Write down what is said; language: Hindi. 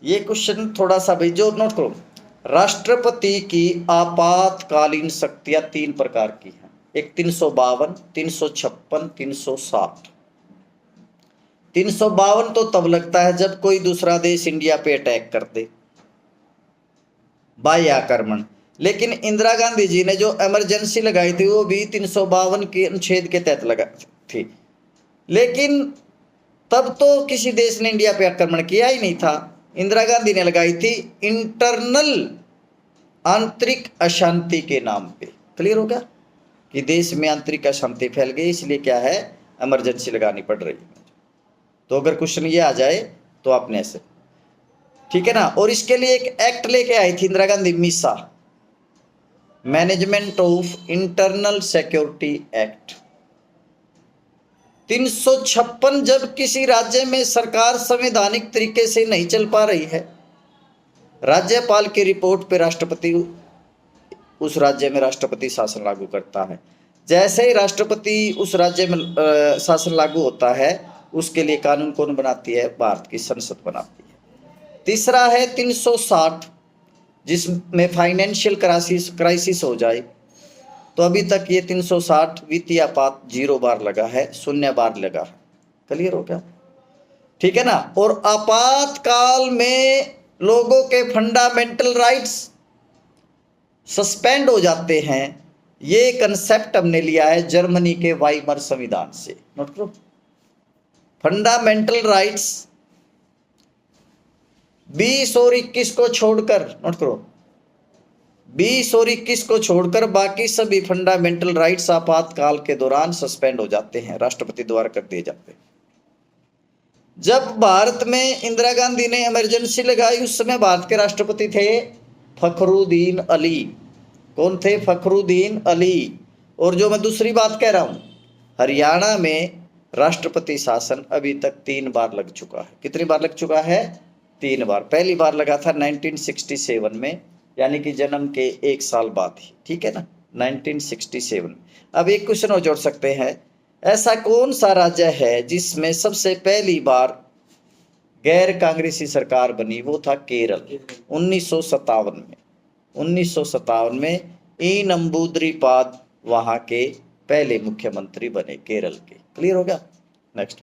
ये क्वेश्चन थोड़ा सा भाई जो नोट करो। राष्ट्रपति की आपातकालीन शक्तियां 3 प्रकार की हैं। एक 352, 356, 360। 352 तो तब लगता है जब कोई दूसरा देश इंडिया पे अटैक कर दे, बाह्य आक्रमण। लेकिन इंदिरा गांधी जी ने जो इमरजेंसी लगाई थी वो भी 352 के अनुच्छेद के तहत लगा थी। लेकिन तब तो किसी देश ने इंडिया पे आक्रमण किया ही नहीं था। इंदिरा गांधी ने लगाई थी इंटरनल, आंतरिक अशांति के नाम पे। क्लियर हो गया कि देश में आंतरिक अशांति फैल गई, इसलिए क्या है, इमरजेंसी लगानी पड़ रही है। तो अगर क्वेश्चन ये आ जाए तो आपने ऐसे, ठीक है ना। और इसके लिए एक एक्ट लेके आई थी Indira Gandhi, Misa, management of internal security act. 356, जब किसी राज्य में सरकार संवैधानिक तरीके से नहीं चल पा रही है, राज्यपाल की रिपोर्ट पे राष्ट्रपति, उस राज्य में राष्ट्रपति शासन लागू करता है। जैसे ही राष्ट्रपति उस राज्य में शासन लागू होता है, उसके लिए कानून कौन बनाती है, भारत की संसद बनाती है। तीसरा है 360, जिसमें फाइनेंशियल क्राइसिस हो जाए। तो अभी तक ये 360 वित्तीय आपात 0 बार लगा है, 0 बार लगा है। क्लियर हो गया, ठीक है ना। और आपातकाल में लोगों के फंडामेंटल राइट्स सस्पेंड हो जाते हैं। ये कंसेप्ट हमने लिया है जर्मनी के वाइमर संविधान से। नोट करो, फंडामेंटल राइट्स 20 और 21 को छोड़कर, नोट करो, 20 और 21 को छोड़कर बाकी सभी फंडामेंटल राइट्स आपातकाल के दौरान सस्पेंड हो जाते हैं, राष्ट्रपति द्वारा कर दिए जाते हैं। जब भारत में इंदिरा गांधी ने इमरजेंसी लगाई, उस समय भारत के राष्ट्रपति थे फखरुद्दीन अली। कौन थे, फखरुद्दीन अली। और जो मैं दूसरी बात कह रहा हूं, हरियाणा में राष्ट्रपति शासन अभी तक 3 बार लग चुका है। कितनी बार लग चुका है, 3 बार। पहली बार लगा था 1967 में, यानी कि जन्म के 1 साल बाद ही, ठीक है ना, 1967। अब एक क्वेश्चन और जोड़ सकते हैं, ऐसा कौन सा राज्य है जिसमें सबसे पहली बार गैर कांग्रेसी सरकार बनी, वो था केरल, 1957 में। 1957 में ई नंबूद्रिपाद वहां के पहले मुख्यमंत्री बने केरल के। क्लियर हो गया, नेक्स्ट।